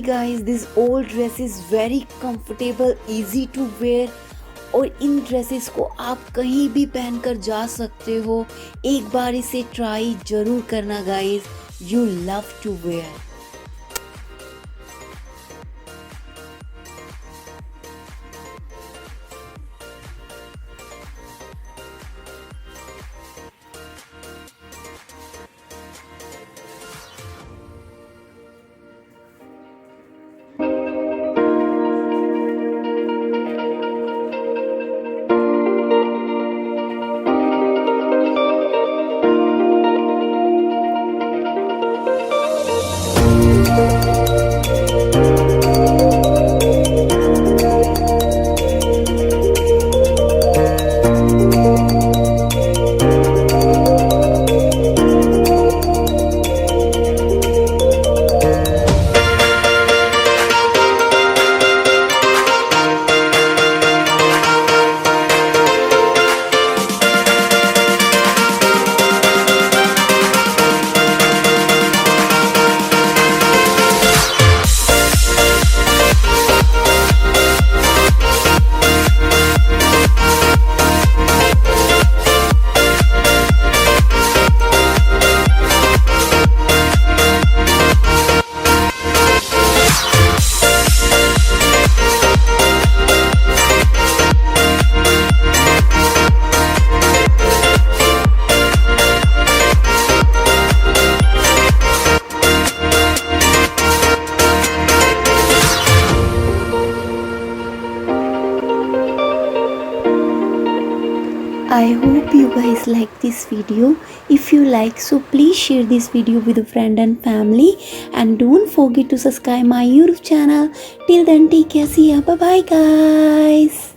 Guys, this old dress is very comfortable, easy to wear और इन dresses को आप कहीं भी पहनकर जा सकते हो। एक बार इसे ट्राई जरूर करना guys, you love to wear. I hope you guys like this video. If you like, so please share this video with a friend and family, and don't forget to subscribe my YouTube channel. Till then, take care, see ya, bye bye guys.